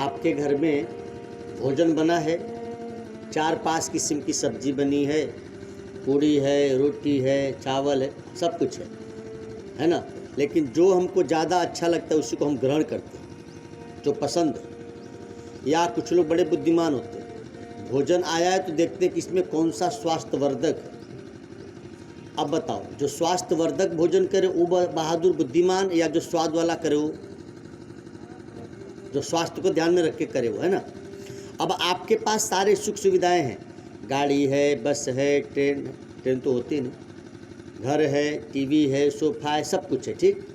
आपके घर में भोजन बना है, 4-5 किस्म की सब्जी बनी है, पूड़ी है, रोटी है, चावल है, सब कुछ है ना। लेकिन जो हमको ज़्यादा अच्छा लगता है उसी को हम ग्रहण करते हैं, जो पसंद है। या कुछ लोग बड़े बुद्धिमान होते हैं, भोजन आया है तो देखते हैं कि इसमें कौन सा स्वास्थ्यवर्धक है। अब बताओ, जो स्वास्थ्यवर्धक भोजन करे वो बहादुर बुद्धिमान, या जो स्वाद वाला करे वो, जो स्वास्थ्य को ध्यान में रख के करे वो, है ना। अब आपके पास सारे सुख सुविधाएं हैं, गाड़ी है, बस है, ट्रेन तो होती नहीं, घर है, टीवी है, सोफा है, सब कुछ है, ठीक।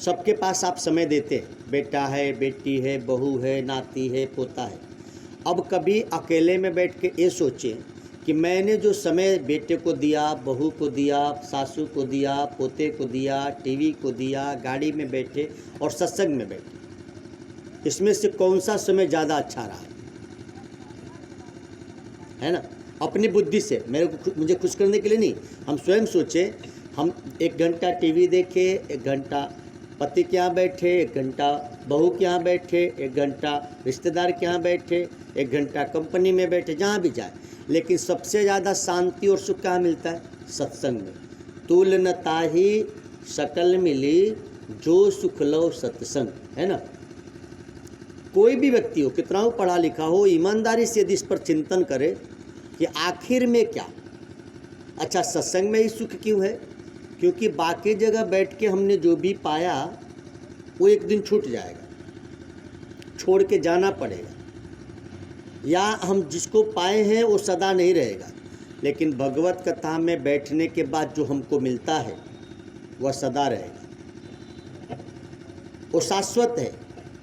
सबके पास आप समय देते हैं, बेटा है, बेटी है, बहू है, नाती है, पोता है। अब कभी अकेले में बैठ के ये सोचें कि मैंने जो समय बेटे को दिया, बहू को दिया, सासू को दिया, पोते को दिया, टीवी को दिया, गाड़ी में बैठे और सत्संग में बैठे, इसमें से कौन सा समय ज़्यादा अच्छा रहा है ना। अपनी बुद्धि से मुझे खुश करने के लिए नहीं, हम स्वयं सोचें। हम 1 घंटा टीवी देखें, 1 घंटा पति के यहाँ बैठे, 1 घंटा बहू के यहाँ बैठे, 1 घंटा रिश्तेदार के यहाँ बैठे, 1 घंटा कंपनी में बैठे, जहाँ भी जाए, लेकिन सबसे ज़्यादा शांति और सुख कहाँ मिलता है? सत्संग में। तुल न ताही सकल मिली, जो सुख लो सत्संग, है ना। कोई भी व्यक्ति हो, कितना हो पढ़ा लिखा हो, ईमानदारी से यदि इस पर चिंतन करे कि आखिर में क्या, अच्छा सत्संग में ही सुख क्यों है? क्योंकि बाकी जगह बैठ के हमने जो भी पाया वो एक दिन छूट जाएगा, छोड़ के जाना पड़ेगा, या हम जिसको पाए हैं वो सदा नहीं रहेगा। लेकिन भगवत कथा में बैठने के बाद जो हमको मिलता है वह सदा रहेगा, वो शाश्वत है।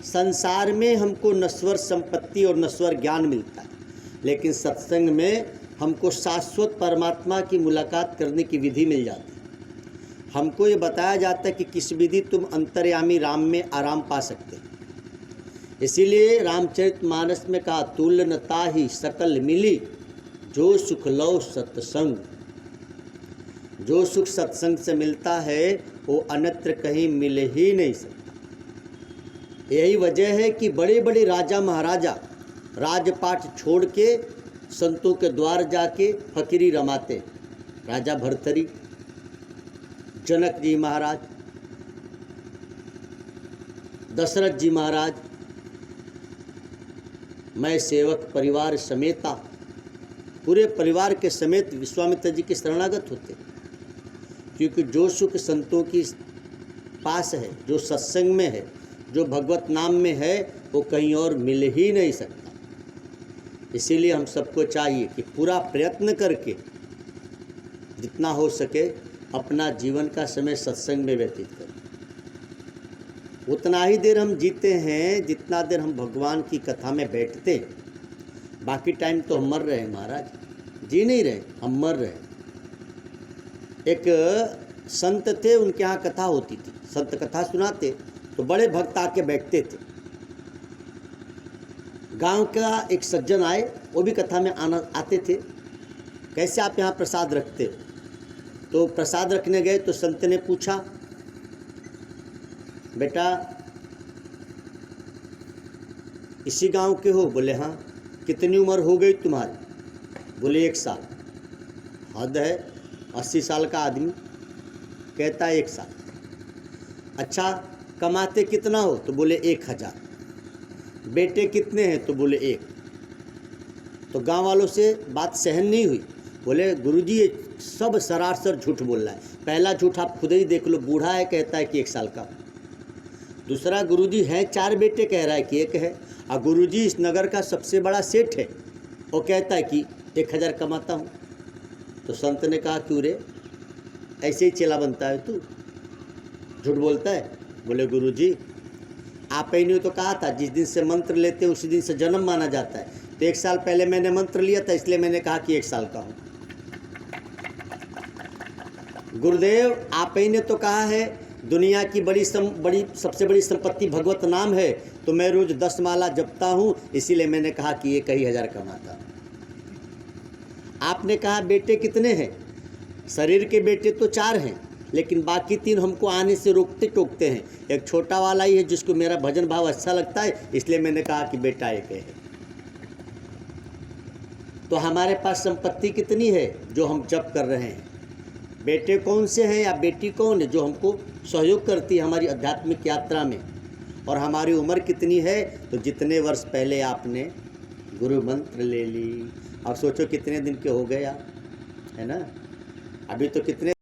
संसार में हमको नश्वर संपत्ति और नश्वर ज्ञान मिलता है, लेकिन सत्संग में हमको शाश्वत परमात्मा की मुलाकात करने की विधि मिल जाती है। हमको ये बताया जाता है कि किस विधि तुम अंतर्यामी राम में आराम पा सकते हैं। इसीलिए रामचरितमानस में कहा, तुल न ताहि सकल मिली, जो सुख लो सत्संग। जो सुख सत्संग से मिलता है वो अन्यत्र कहीं मिल ही नहीं सकता। यही वजह है कि बड़े बड़े राजा महाराजा राजपाट छोड़ के संतों के द्वार जाके फकीरी रमाते। राजा भर्तरी, जनक जी महाराज, दशरथ जी महाराज, मैं सेवक परिवार समेता, पूरे परिवार के समेत विश्वामित्र जी के शरणागत होते। क्योंकि जो सुख संतों की पास है, जो सत्संग में है, जो भगवत नाम में है, वो कहीं और मिल ही नहीं सकता। इसीलिए हम सबको चाहिए कि पूरा प्रयत्न करके जितना हो सके अपना जीवन का समय सत्संग में व्यतीत करें। उतना ही देर हम जीते हैं जितना देर हम भगवान की कथा में बैठते हैं। बाकी टाइम तो हम मर रहे हैं महाराज, जी नहीं रहे, हम मर रहे हैं। एक संत थे, उनके यहाँ कथा होती थी, संत कथा सुनाते तो बड़े भक्त आके बैठते थे। गांव का एक सज्जन आए, वो भी कथा में आते थे। कैसे आप यहाँ प्रसाद रखते हो? तो प्रसाद रखने गए तो संत ने पूछा, बेटा इसी गांव के हो? बोले हाँ। कितनी उम्र हो गई तुम्हारी? बोले 1 साल। हद है, 80 साल का आदमी कहता है 1 साल। अच्छा कमाते कितना हो? तो बोले 1000। बेटे कितने हैं? तो बोले 1। तो गांव वालों से बात सहन नहीं हुई। बोले गुरुजी ये सब सरासर झूठ बोल रहा है। पहला झूठ आप खुद ही देख लो, बूढ़ा है कहता है कि 1 साल का। दूसरा, गुरुजी हैं 4 बेटे कह रहा है कि 1 है। और गुरुजी इस नगर का सबसे बड़ा सेठ है, वो कहता है कि 1000 कमाता हूँ। तो संत ने कहा क्यों रे, ऐसे ही चेला बनता है तू, झूठ बोलता है? बोले गुरुजी आप ही ने तो कहा था जिस दिन से मंत्र लेते हैं उसी दिन से जन्म माना जाता है। तो 1 साल पहले मैंने मंत्र लिया था, इसलिए मैंने कहा कि 1 साल का हूँ। गुरुदेव आप ही ने तो कहा है दुनिया की सबसे बड़ी संपत्ति भगवत नाम है, तो मैं रोज 10 माला जपता हूँ, इसीलिए मैंने कहा कि 1000 कमाता। आपने कहा बेटे कितने हैं? शरीर के बेटे तो 4 हैं, लेकिन बाकी 3 हमको आने से रोकते टोकते हैं। एक छोटा वाला ही है जिसको मेरा भजन भाव अच्छा लगता है, इसलिए मैंने कहा कि बेटा एक है। तो हमारे पास संपत्ति कितनी है जो हम जप कर रहे हैं? बेटे कौन से हैं या बेटी कौन है जो हमको सहयोग करती है हमारी आध्यात्मिक यात्रा में? और हमारी उम्र कितनी है? तो जितने वर्ष पहले आपने गुरु मंत्र ले ली, अब सोचो कितने दिन के हो गए आप, है ना? अभी तो कितने